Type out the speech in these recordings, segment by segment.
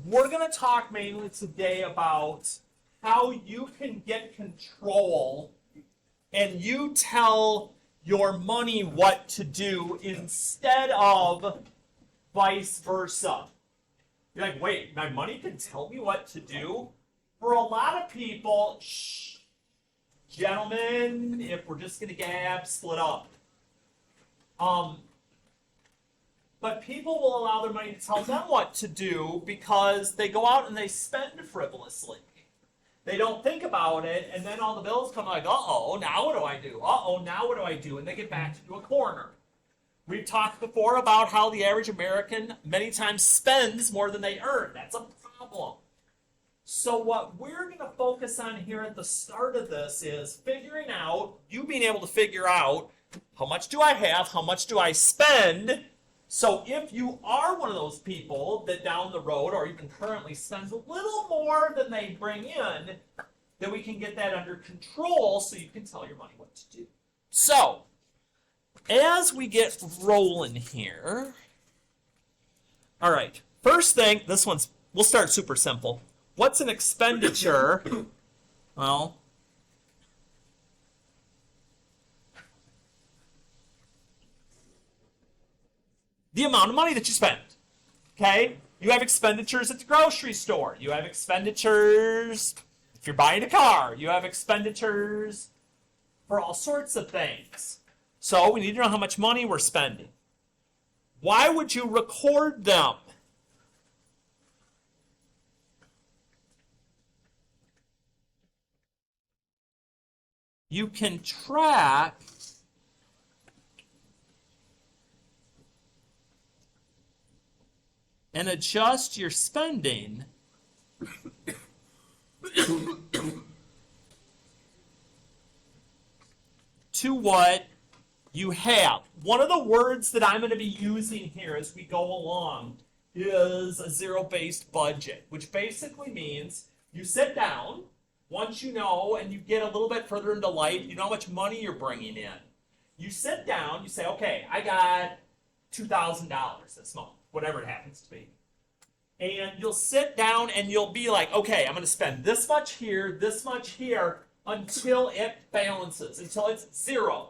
we're going to talk mainly today about how you can get control and you tell your money what to do instead of vice versa. You're like, wait, my money can tell me what to do? For a lot of people, shh, gentlemen, if we're just going to gab, split up. But people will allow their money to tell them what to do because they go out and they spend frivolously. They don't think about it, and then all the bills come like, uh-oh, now what do I do? Uh-oh, now what do I do? And they get backed into a corner. We've talked before about how the average American many times spends more than they earn. That's a problem. So what we're going to focus on here at the start of this is figuring out, you being able to figure out, how much do I have? How much do I spend? So if you are one of those people that down the road or even currently spends a little more than they bring in, then we can get that under control so you can tell your money what to do. So, as we get rolling here, all right, first thing, we'll start super simple. What's an expenditure? Well, the amount of money that you spend, okay? You have expenditures at the grocery store. You have expenditures if you're buying a car. You have expenditures for all sorts of things. So we need to know how much money we're spending. Why would you record them? You can track and adjust your spending to what you have. One of the words that I'm going to be using here as we go along is a zero-based budget, which basically means you sit down, once you know and you get a little bit further into life, you know how much money you're bringing in. You sit down, you say, okay, I got $2,000 this month, whatever it happens to be. And you'll sit down and you'll be like, okay, I'm going to spend this much here, until it balances, until it's zero.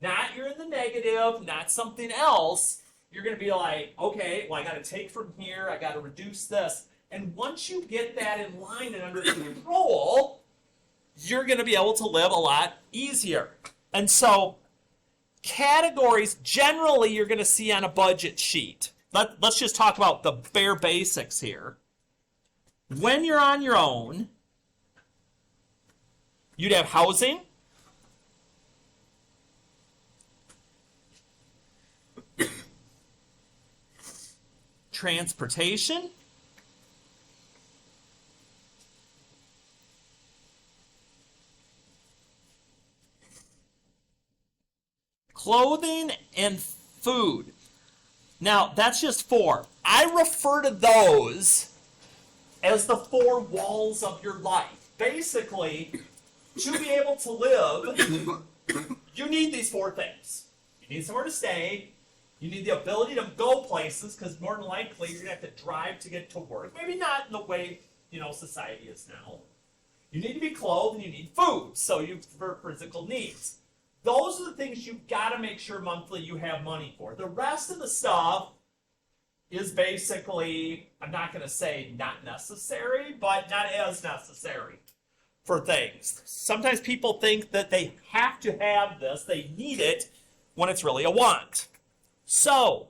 Not you're in the negative, not something else. You're going to be like, okay, well, I got to take from here, I got to reduce this. And once you get that in line and under control, you're going to be able to live a lot easier. And so, categories generally you're going to see on a budget sheet. Let's just talk about the bare basics here. When you're on your own, you'd have housing, transportation, clothing, and food. Now, that's just four. I refer to those as the four walls of your life. Basically, to be able to live, you need these four things. You need somewhere to stay. You need the ability to go places, because more than likely you're going to have to drive to get to work. Maybe not in the way, society is now. You need to be clothed, and you need food, so you for physical needs. Those are the things you've got to make sure monthly you have money for. The rest of the stuff is basically, I'm not going to say not necessary, but not as necessary for things. Sometimes people think that they have to have this, they need it, when it's really a want. So,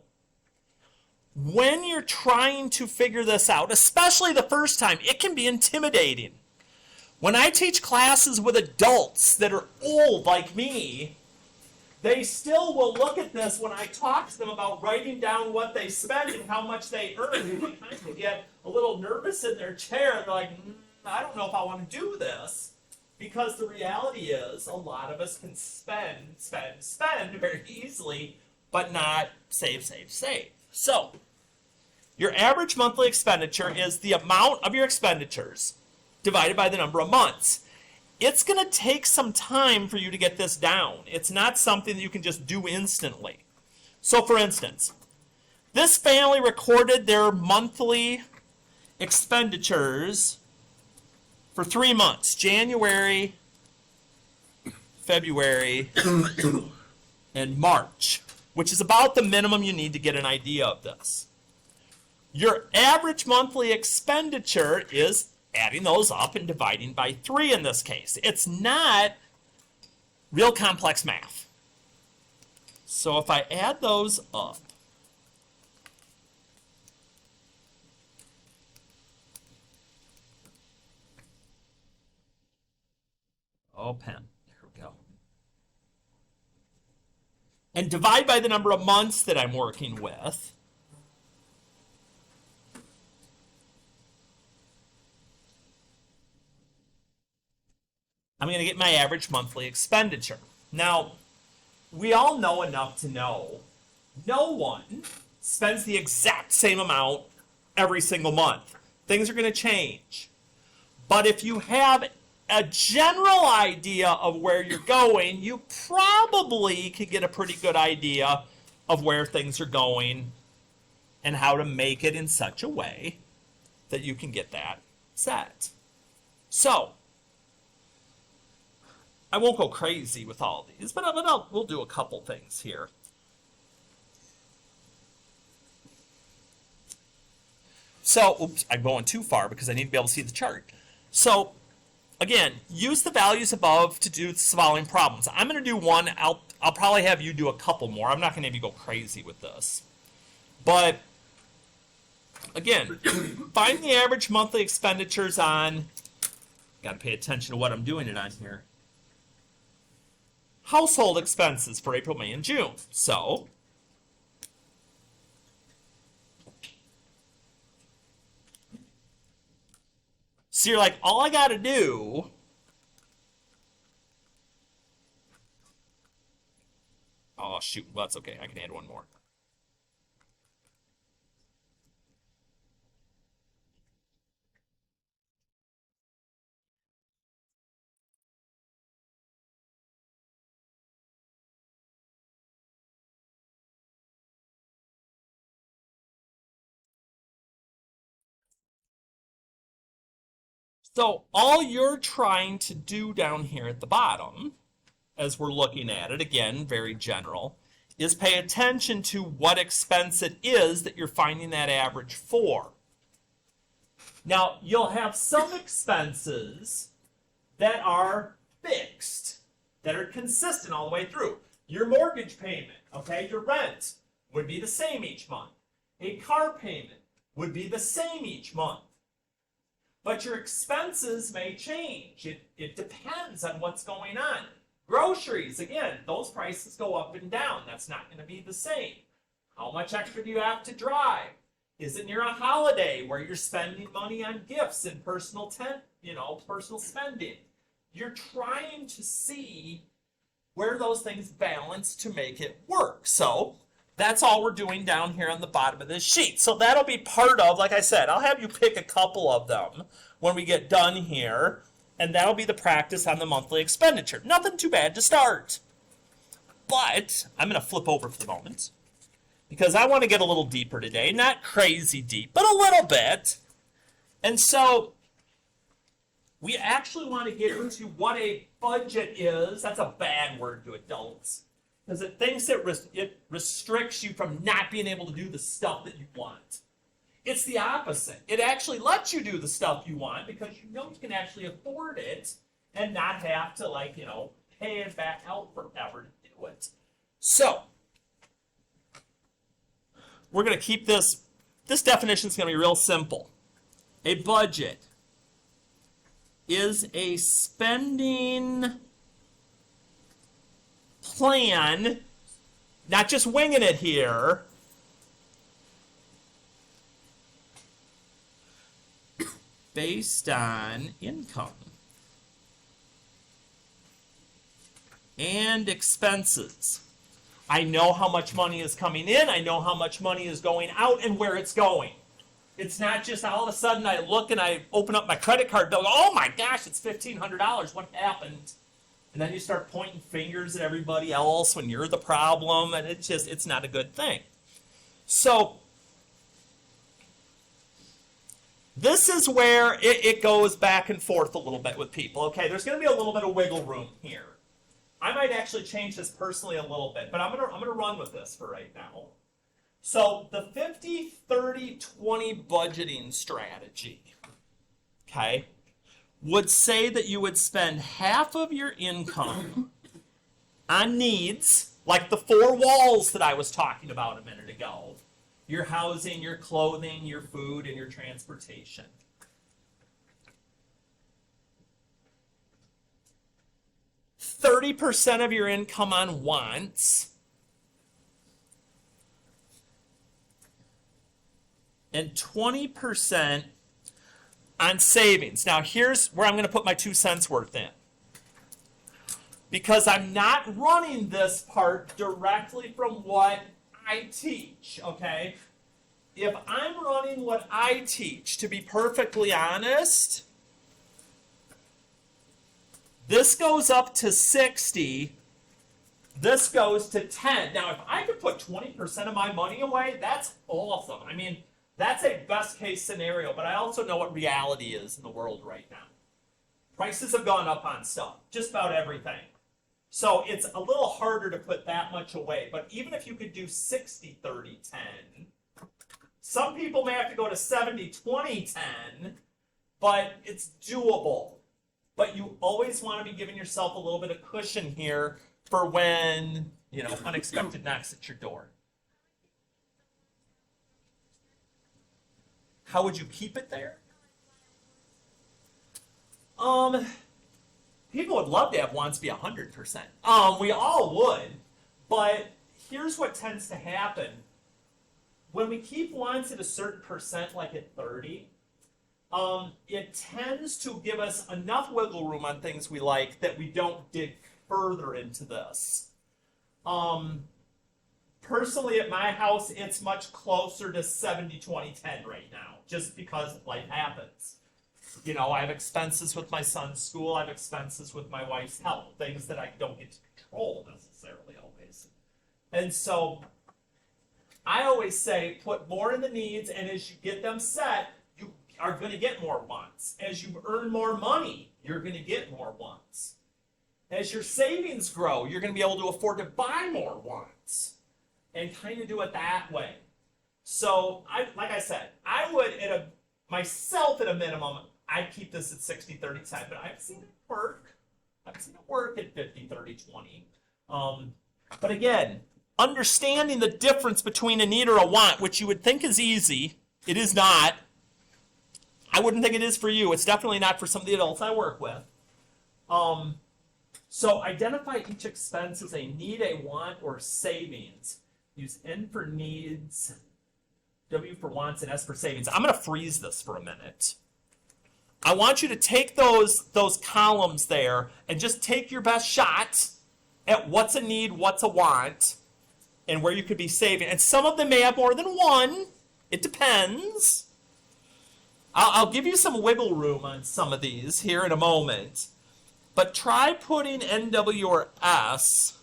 when you're trying to figure this out, especially the first time, it can be intimidating. When I teach classes with adults that are old like me, they still will look at this when I talk to them about writing down what they spend and how much they earn. They kind of get a little nervous in their chair. They're like, I don't know if I want to do this. Because the reality is, a lot of us can spend very easily, but not save. So, your average monthly expenditure is the amount of your expenditures divided by the number of months. It's going to take some time for you to get this down. It's not something that you can just do instantly. So for instance, this family recorded their monthly expenditures for 3 months, January, February, and March, which is about the minimum you need to get an idea of this. Your average monthly expenditure is adding those up and dividing by 3 in this case. It's not real complex math. So if I add those up, oh, pen, there we go, and divide by the number of months that I'm working with, I'm going to get my average monthly expenditure. Now, we all know enough to know no one spends the exact same amount every single month. Things are going to change. But if you have a general idea of where you're going, you probably could get a pretty good idea of where things are going and how to make it in such a way that you can get that set. So, I won't go crazy with all these, but we'll do a couple things here. So, oops, I'm going too far because I need to be able to see the chart. So, again, use the values above to do the following problems. I'm going to do one. I'll probably have you do a couple more. I'm not going to have you go crazy with this. But, again, find the average monthly expenditures on, got to pay attention to what I'm doing it on here, household expenses for April, May, and June. So you're like, all I got to do oh, shoot. Well, that's okay. I can add one more. So all you're trying to do down here at the bottom, as we're looking at it, again, very general, is pay attention to what expense it is that you're finding that average for. Now, you'll have some expenses that are fixed, that are consistent all the way through. Your mortgage payment, okay, your rent would be the same each month. A car payment would be the same each month. But your expenses may change. It depends on what's going on. Groceries, again, those prices go up and down. That's not going to be the same. How much extra do you have to drive? Is it near a holiday where you're spending money on gifts and personal spending? You're trying to see where those things balance to make it work. So that's all we're doing down here on the bottom of this sheet. So that'll be part of, like I said, I'll have you pick a couple of them when we get done here, and that'll be the practice on the monthly expenditure. Nothing too bad to start. But I'm going to flip over for the moment because I want to get a little deeper today. Not crazy deep, but a little bit. And so we actually want to get into what a budget is. That's a bad word to adults, because it thinks it restricts you from not being able to do the stuff that you want. It's the opposite. It actually lets you do the stuff you want because you know you can actually afford it and not have to, pay it back out forever to do it. So, we're going to keep this definition is going to be real simple. A budget is a spending plan, not just winging it here, based on income and expenses. I know how much money is coming in, I know how much money is going out, and where it's going. It's not just all of a sudden I look and I open up my credit card bill, oh my gosh, it's $1,500, what happened? And then you start pointing fingers at everybody else when you're the problem, and it's not a good thing. So, This is where it goes back and forth a little bit with people. Okay, there's going to be a little bit of wiggle room here. I might actually change this personally a little bit, but I'm gonna run with this for right now. So the 50-30-20 budgeting strategy, okay, would say that you would spend half of your income on needs, like the 4 walls that I was talking about a minute ago. Your housing, your clothing, your food, and your transportation. 30% of your income on wants, and 20% on savings. Now, here's where I'm going to put my 2 cents worth in. Because I'm not running this part directly from what I teach, okay? If I'm running what I teach, to be perfectly honest, this goes up to 60, this goes to 10. Now, if I could put 20% of my money away, that's awesome. I mean, that's a best case scenario, but I also know what reality is in the world right now. Prices have gone up on stuff, just about everything. So it's a little harder to put that much away, but even if you could do 60-30-10, some people may have to go to 70-20-10, but it's doable. But you always want to be giving yourself a little bit of cushion here for when, unexpected knocks at your door. How would you keep it there? People would love to have wants be 100%. We all would, but here's what tends to happen. When we keep wants at a certain percent, like at 30, it tends to give us enough wiggle room on things we like that we don't dig further into this. Personally, at my house, it's much closer to 70-20-10 right now, just because life happens. I have expenses with my son's school, I have expenses with my wife's health, things that I don't get to control necessarily always. And so, I always say, put more in the needs, and as you get them set, you are going to get more wants. As you earn more money, you're going to get more wants. As your savings grow, you're going to be able to afford to buy more wants. And kind of do it that way. So, like I said, I would, myself at a minimum, I'd keep this at 60-30-10, but I've seen it work. I've seen it work at 50-30-20. But again, understanding the difference between a need or a want, which you would think is easy, it is not. I wouldn't think it is for you. It's definitely not for some of the adults I work with. So identify each expense as a need, a want, or savings. Use N for needs, W for wants, and S for savings. I'm going to freeze this for a minute. I want you to take those columns there and just take your best shot at what's a need, what's a want, and where you could be saving. And some of them may have more than one. It depends. I'll give you some wiggle room on some of these here in a moment. But try putting NW or S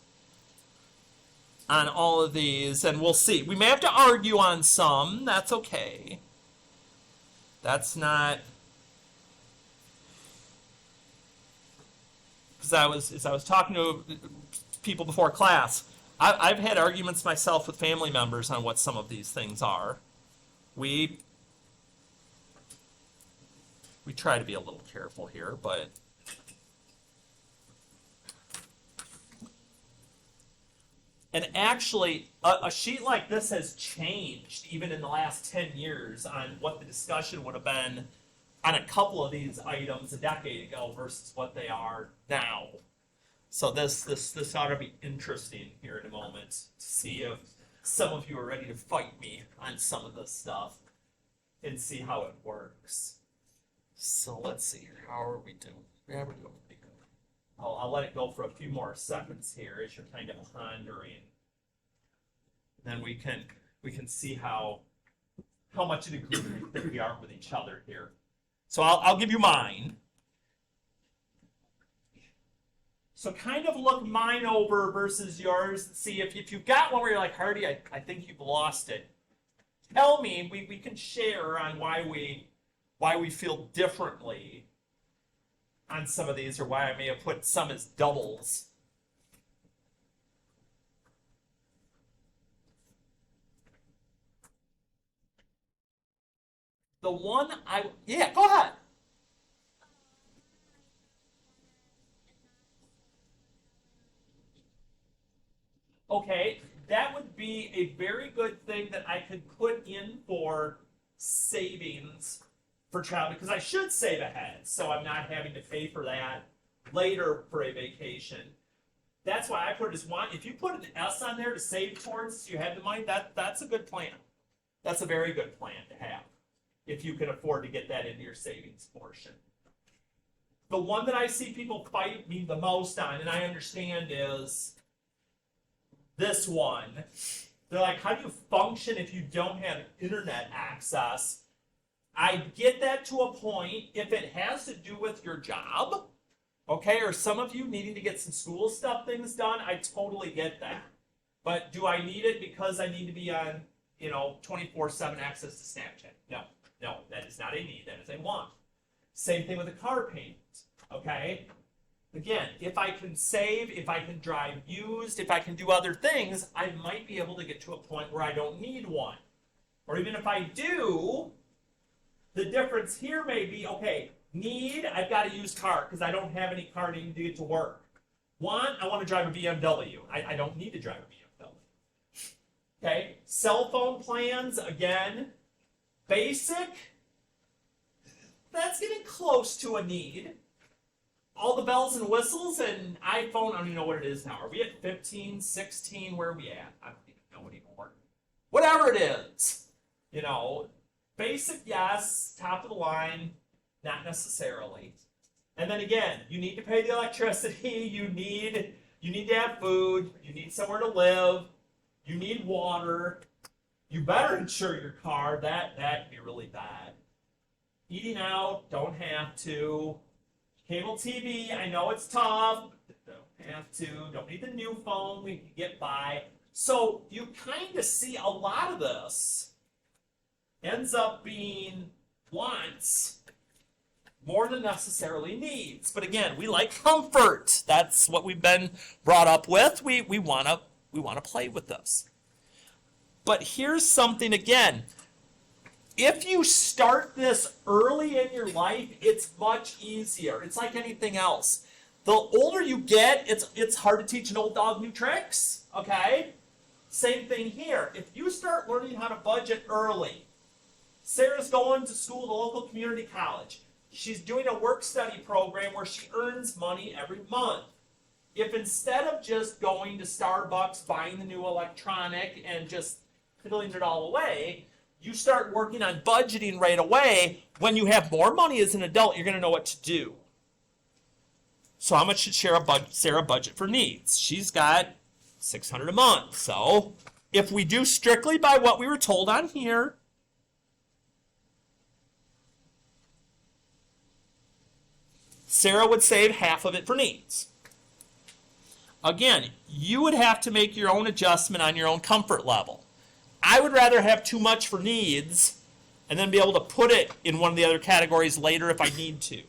on all of these, and we'll see. We may have to argue on some. That's okay. That's not... Because as I was talking to people before class, I've had arguments myself with family members on what some of these things are. We try to be a little careful here, but... And actually, a sheet like this has changed even in the last 10 years on what the discussion would have been on a couple of these items a decade ago versus what they are now. So this ought to be interesting here in a moment to see if some of you are ready to fight me on some of this stuff and see how it works. So let's see here. How are we doing? Yeah, we're doing pretty good. I'll let it go for a few more seconds here as you're kind of pondering. Then we can see how much in agreement that we are with each other here. So I'll give you mine. So kind of look mine over versus yours. See if you've got one where you're like, Hardy, I think you've lost it. Tell me, we can share on why why we feel differently on some of these, or why I may have put some as doubles. The one yeah, go ahead. Okay, that would be a very good thing that I could put in for savings for travel, because I should save ahead, so I'm not having to pay for that later for a vacation. That's why I put it as one. If you put an S on there to save towards, you have the money, that's a good plan. That's a very good plan to have, if you can afford to get that into your savings portion. The one that I see people fight me the most on, and I understand, is this one. They're like, how do you function if you don't have internet access? I get that to a point if it has to do with your job, okay, or some of you needing to get some school stuff things done. I totally get that. But do I need it because I need to be on, 24/7 access to Snapchat? No, that is not a need. That is a want. Same thing with a car payment, okay? Again, if I can save, if I can drive used, if I can do other things, I might be able to get to a point where I don't need one. Or even if I do, the difference here may be, okay, need, I've got a used car because I don't have any car needing to get to work. Want, I want to drive a BMW. I don't need to drive a BMW. Okay, cell phone plans, again, basic, that's getting close to a need. All the bells and whistles and iPhone, I don't even know what it is now. Are we at 15, 16? Where are we at? I don't even know anymore. Whatever it is, basic, yes. Top of the line, not necessarily. And then again, you need to pay the electricity. You need to have food. You need somewhere to live. You need water. You better insure your car. That'd be really bad. Eating out, don't have to. Cable TV, I know it's tough. Don't have to. Don't need the new phone. We can get by. So you kind of see a lot of this ends up being wants more than necessarily needs. But again, we like comfort. That's what we've been brought up with. We wanna play with this. But here's something again. If you start this early in your life, it's much easier. It's like anything else. The older you get, it's hard to teach an old dog new tricks, okay? Same thing here. If you start learning how to budget early, Sarah's going to school at a local community college. She's doing a work-study program where she earns money every month. If instead of just going to Starbucks, buying the new electronic, and just fiddling it all away, you start working on budgeting right away, when you have more money as an adult, you're going to know what to do. So how much should Sarah budget for needs? She's got $600 a month. So if we do strictly by what we were told on here, Sarah would save half of it for needs. Again, you would have to make your own adjustment on your own comfort level. I would rather have too much for needs and then be able to put it in one of the other categories later if I need to.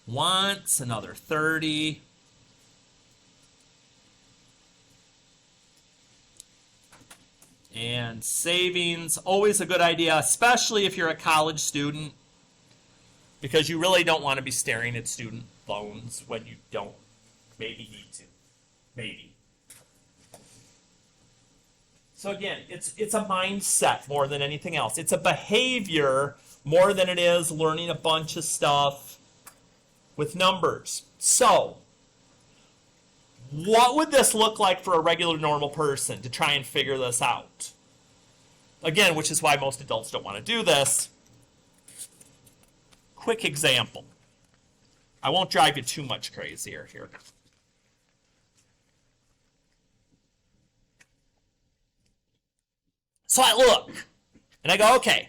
Wants, another 30. And savings, always a good idea, especially if you're a college student, because you really don't want to be staring at student loans when you don't maybe need to. Maybe. So again, it's a mindset more than anything else. It's a behavior more than it is learning a bunch of stuff with numbers. So, what would this look like for a regular normal person to try and figure this out? Again, which is why most adults don't want to do this. Quick example. I won't drive you too much crazier here. So I look, and I go, okay,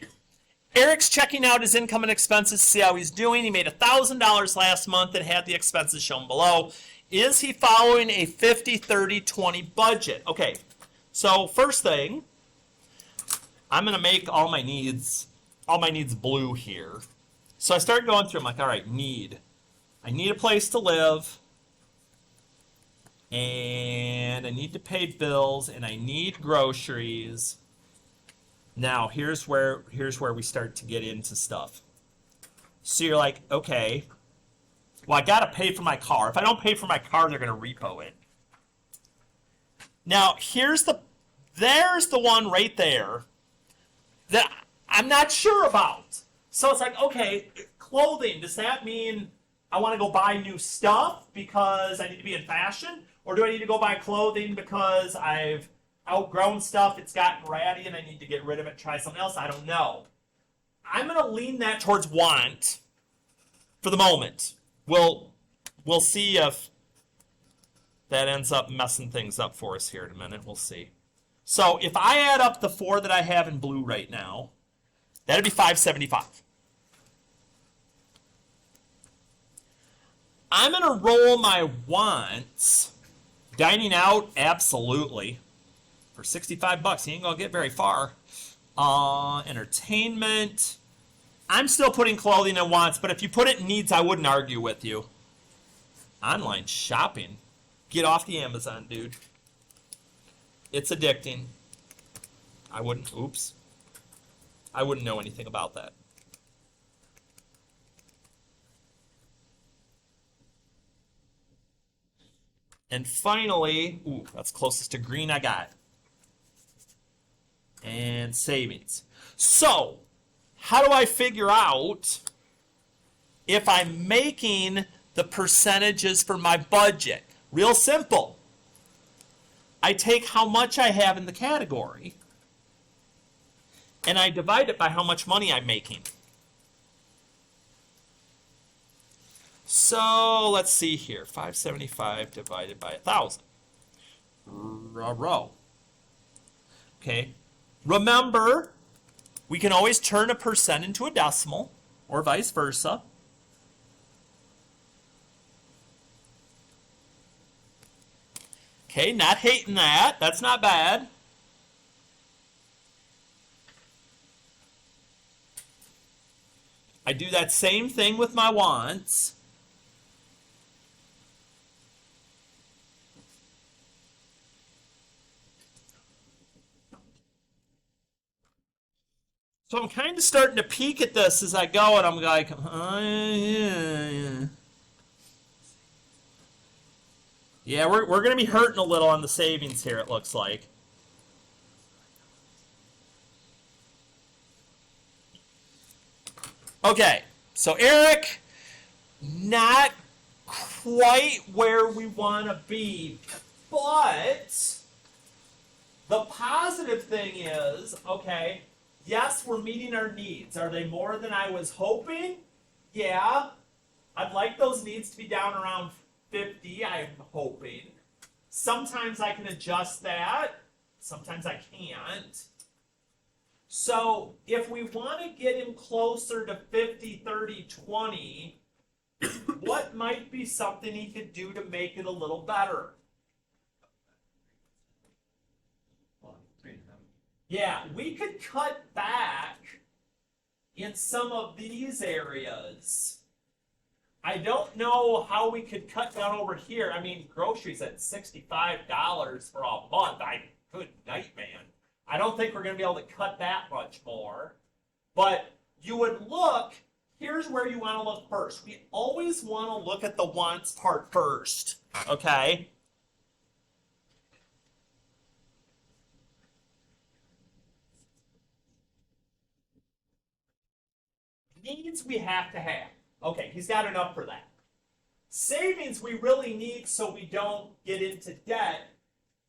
Eric's checking out his income and expenses to see how he's doing. He made $1,000 last month and had the expenses shown below. Is he following a 50, 30, 20 budget? Okay, so first thing, I'm gonna make all my needs blue here. So I started going through. I'm like, all right, I need a place to live, and I need to pay bills, and I need groceries. Now here's where we start to get into stuff. So you're like, okay, well, I gotta pay for my car. If I don't pay for my car, they're gonna repo it. Now there's the one right there that I'm not sure about. So it's like, okay, clothing, does that mean I want to go buy new stuff because I need to be in fashion? Or do I need to go buy clothing because I've outgrown stuff, it's gotten ratty, and I need to get rid of it, try something else? I don't know. I'm going to lean that towards want for the moment. We'll see if that ends up messing things up for us here in a minute. We'll see. So if I add up the 4 that I have in blue right now, that'd be $575. I'm going to roll my wants. Dining out, absolutely. For $65, you ain't going to get very far. Entertainment. I'm still putting clothing in wants, but if you put it in needs, I wouldn't argue with you. Online shopping. Get off the Amazon, dude. It's addicting. I wouldn't know anything about that. And finally, that's closest to green I got. And savings. So, how do I figure out if I'm making the percentages for my budget? Real simple. I take how much I have in the category, and I divide it by how much money I'm making. So let's see here. 575 divided by 1,000. Row. Okay. Remember, we can always turn a percent into a decimal, or vice versa. Okay, not hating that. That's not bad. I do that same thing with my wants. So I'm kind of starting to peek at this as I go, and I'm like, yeah. Yeah, we're going to be hurting a little on the savings here, it looks like. Okay, so Eric, not quite where we want to be, but the positive thing is, okay, yes, we're meeting our needs. Are they more than I was hoping? Yeah. I'd like those needs to be down around 50, I'm hoping. Sometimes I can adjust that. Sometimes I can't. So if we want to get him closer to 50, 30, 20, what might be something he could do to make it a little better? Yeah, we could cut back in some of these areas. I don't know how we could cut down over here. I mean, groceries at $65 for a month. Good night, man. I don't think we're going to be able to cut that much more. But you would look, here's where you want to look first. We always want to look at the wants part first, okay? Needs we have to have. Okay, he's got enough for that. Savings we really need so we don't get into debt.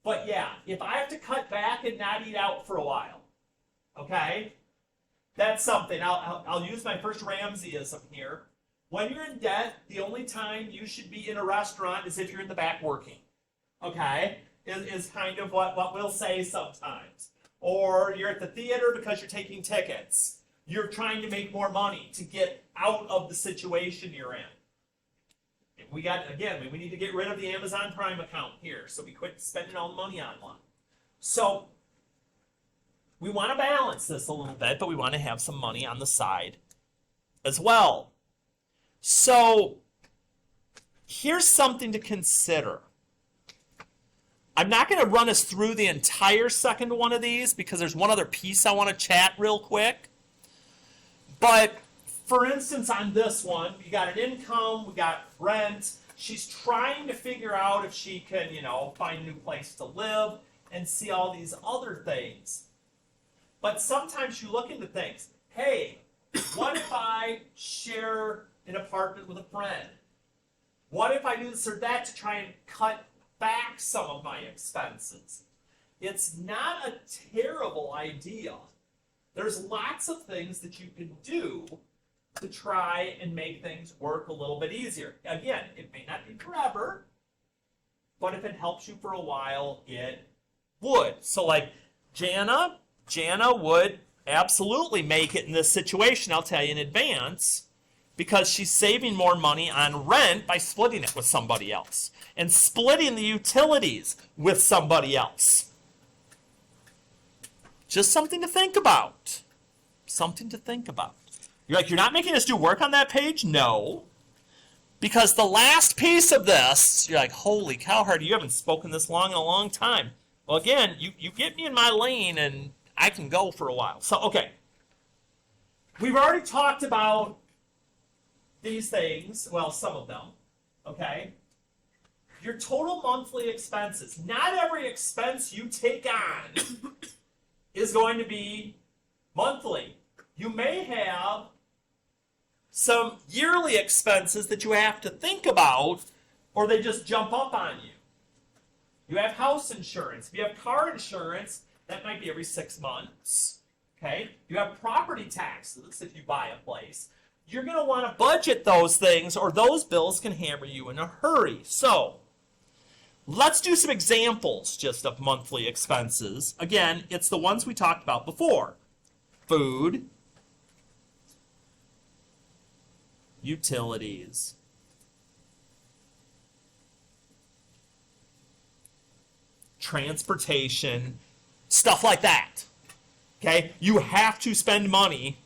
But yeah, if I have to cut back and not eat out for a while, okay, that's something. I'll use my first Ramseyism here. When you're in debt, the only time you should be in a restaurant is if you're in the back working, okay, is kind of what we'll say sometimes. Or you're at the theater because you're taking tickets. You're trying to make more money to get out of the situation you're in. We need to get rid of the Amazon Prime account here, so we quit spending all the money online. So we want to balance this a little bit, but we want to have some money on the side as well. So here's something to consider. I'm not going to run us through the entire second one of these because there's one other piece I want to chat real quick. But for instance, on this one, we got an income, we got rent. She's trying to figure out if she can, find a new place to live and see all these other things. But sometimes you look into things. Hey, what if I share an apartment with a friend? What if I do this or that to try and cut back some of my expenses? It's not a terrible idea. There's lots of things that you can do to try and make things work a little bit easier. Again, it may not be forever, but if it helps you for a while, it would. So like Jana would absolutely make it in this situation, I'll tell you in advance, because she's saving more money on rent by splitting it with somebody else and splitting the utilities with somebody else. Just something to think about. Something to think about. You're like, you're not making us do work on that page? No. Because the last piece of this, you're like, holy cow, Hardy, you haven't spoken this long in a long time. Well, again, you get me in my lane and I can go for a while. So, okay. We've already talked about these things, well, some of them, okay? Your total monthly expenses. Not every expense you take on is going to be monthly. You may have some yearly expenses that you have to think about, or they just jump up on you. You have house insurance. If you have car insurance, that might be every 6 months. Okay? You have property taxes if you buy a place. You're going to want to budget those things, or those bills can hammer you in a hurry. So, let's do some examples just of monthly expenses. Again, it's the ones we talked about before. Food, utilities, transportation, stuff like that. Okay? You have to spend money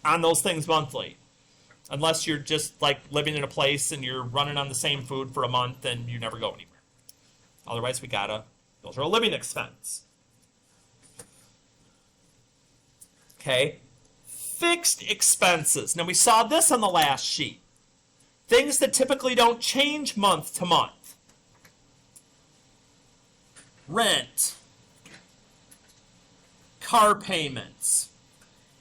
on those things monthly. Unless you're just like living in a place and you're running on the same food for a month and you never go anywhere. Otherwise, those are a living expense. Okay? Fixed expenses. Now, we saw this on the last sheet. Things that typically don't change month to month. Rent. Car payments.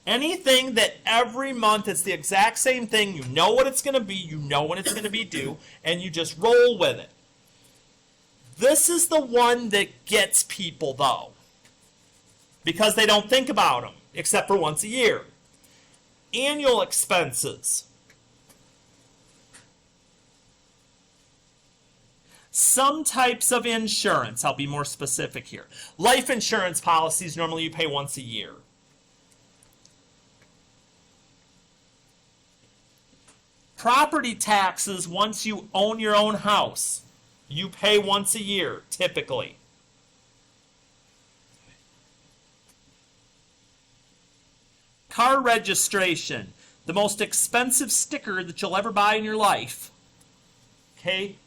Anything that every month it's the exact same thing. You know what it's going to be. You know when it's going to be due. And you just roll with it. This is the one that gets people, though. Because they don't think about them. Except for once a year. Annual expenses. Some types of insurance. I'll be more specific here. Life insurance policies, normally you pay once a year. Property taxes, once you own your own house, you pay once a year, typically. Car registration, the most expensive sticker that you'll ever buy in your life. Okay?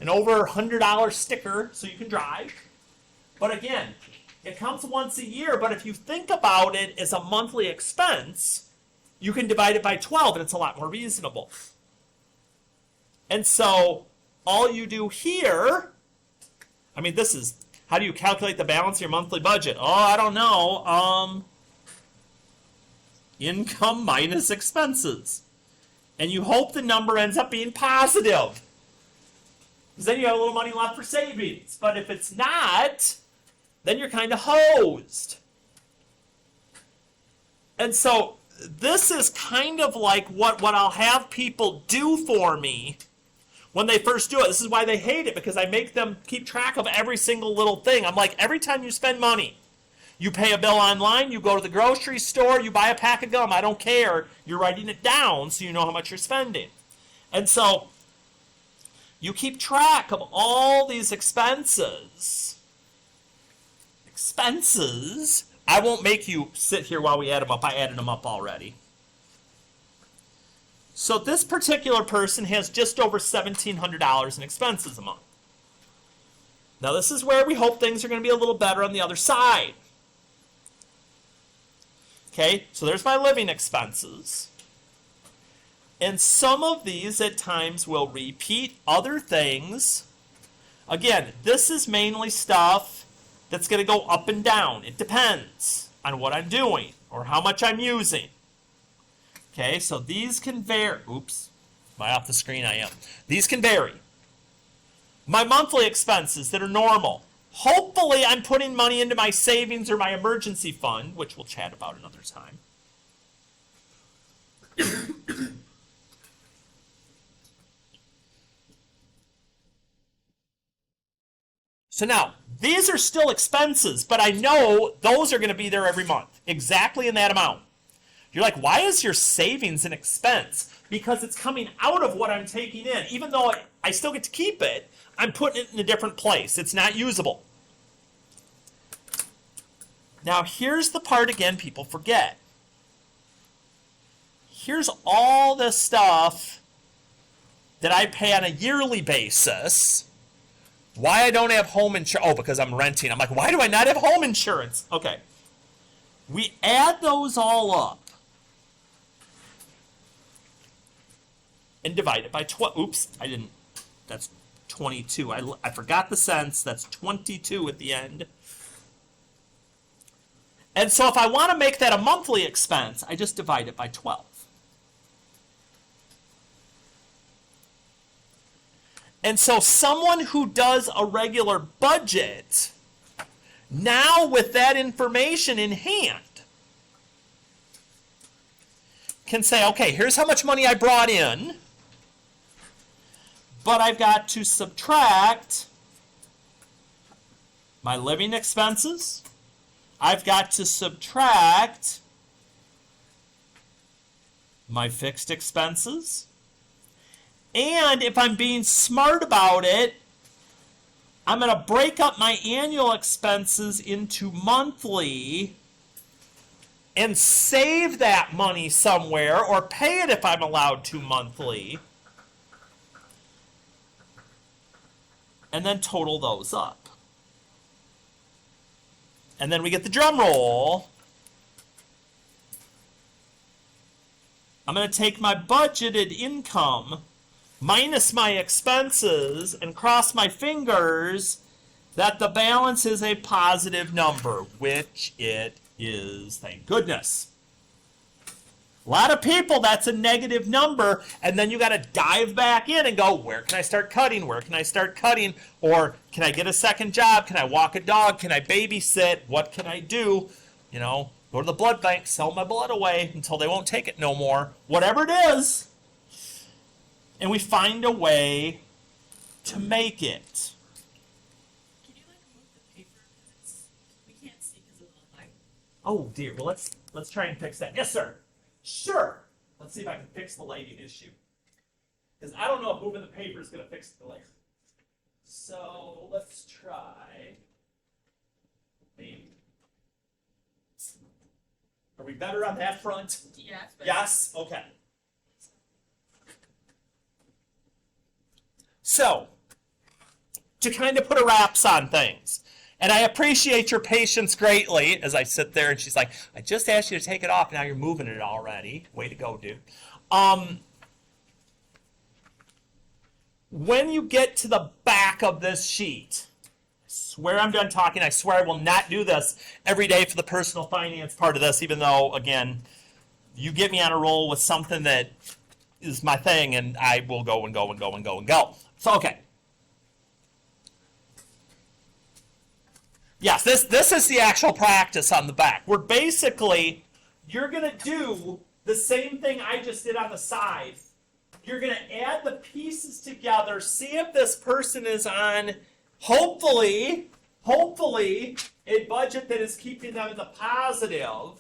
An over $100 sticker so you can drive. But again, it comes once a year, but if you think about it as a monthly expense, you can divide it by 12 and it's a lot more reasonable. And so all you do here, I mean, this is, how do you calculate the balance of your monthly budget? Oh, I don't know. Income minus expenses. And you hope the number ends up being positive. Because then you have a little money left for savings. But if it's not, then you're kind of hosed. And so this is kind of like what I'll have people do for me when they first do it. This is why they hate it, because I make them keep track of every single little thing. I'm like, every time you spend money, you pay a bill online, you go to the grocery store, you buy a pack of gum, I don't care. You're writing it down so you know how much you're spending. And so you keep track of all these expenses, I won't make you sit here while we add them up. I added them up already. So this particular person has just over $1,700 in expenses a month. Now this is where we hope things are going to be a little better on the other side. Okay, so there's my living expenses. And some of these at times will repeat other things. Again, this is mainly stuff that's going to go up and down. It depends on what I'm doing or how much I'm using. Okay, so these can vary. Oops, am I off the screen? I am. These can vary. My monthly expenses that are normal. Hopefully I'm putting money into my savings or my emergency fund, which we'll chat about another time. So now, these are still expenses, but I know those are going to be there every month, exactly in that amount. You're like, why is your savings an expense? Because it's coming out of what I'm taking in. Even though I still get to keep it, I'm putting it in a different place. It's not usable. Now, here's the part, again, people forget. Here's all this stuff that I pay on a yearly basis. Why I don't have home insurance? Oh, because I'm renting. I'm like, why do I not have home insurance? Okay. We add those all up and divide it by 12. Oops, I didn't. That's 22. I forgot the cents. That's 22 at the end. And so if I want to make that a monthly expense, I just divide it by 12. And so someone who does a regular budget, now with that information in hand, can say, okay, here's how much money I brought in, but I've got to subtract my living expenses. I've got to subtract my fixed expenses. And if I'm being smart about it, I'm going to break up my annual expenses into monthly and save that money somewhere, or pay it if I'm allowed to monthly, and then total those up. And then we get the drum roll. I'm going to take my budgeted income minus my expenses and cross my fingers that the balance is a positive number, which it is, thank goodness. A lot of people, that's a negative number, and then you got to dive back in and go, where can I start cutting? Where can I start cutting? Or can I get a second job? Can I walk a dog? Can I babysit? What can I do? You know, go to the blood bank, sell my blood away until they won't take it no more. Whatever it is. And we find a way to make it. Can you move the paper? We can't see because of the light. Oh dear. Well, let's try and fix that. Yes, sir. Sure. Let's see if I can fix the lighting issue. Because I don't know if moving the paper is going to fix the light. So let's try. Maybe. Are we better on that front? Yeah, it's better. Yes? Okay. So, to kind of put a wraps on things, and I appreciate your patience greatly as I sit there and she's like, I just asked you to take it off, now you're moving it already. Way to go, dude. When you get to the back of this sheet, I swear I'm done talking. I swear I will not do this every day for the personal finance part of this, even though, again, you get me on a roll with something that is my thing, and I will go and go and go and go and go. So, okay. Yes, this is the actual practice on the back. Where basically, you're going to do the same thing I just did on the side. You're going to add the pieces together, see if this person is on, hopefully, a budget that is keeping them in the positive.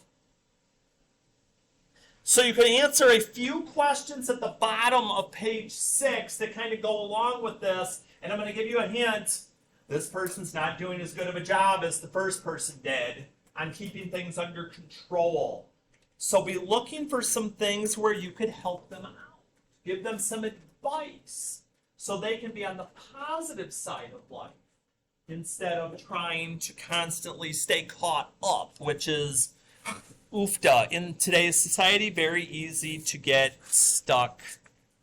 So you can answer a few questions at the bottom of page 6 that kind of go along with this. And I'm going to give you a hint. This person's not doing as good of a job as the first person did. on keeping things under control. So be looking for some things where you could help them out. Give them some advice so they can be on the positive side of life instead of trying to constantly stay caught up, which is, oofda, in today's society, very easy to get stuck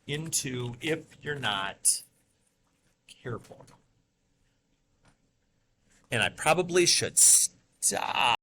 into if you're not careful. And I probably should stop.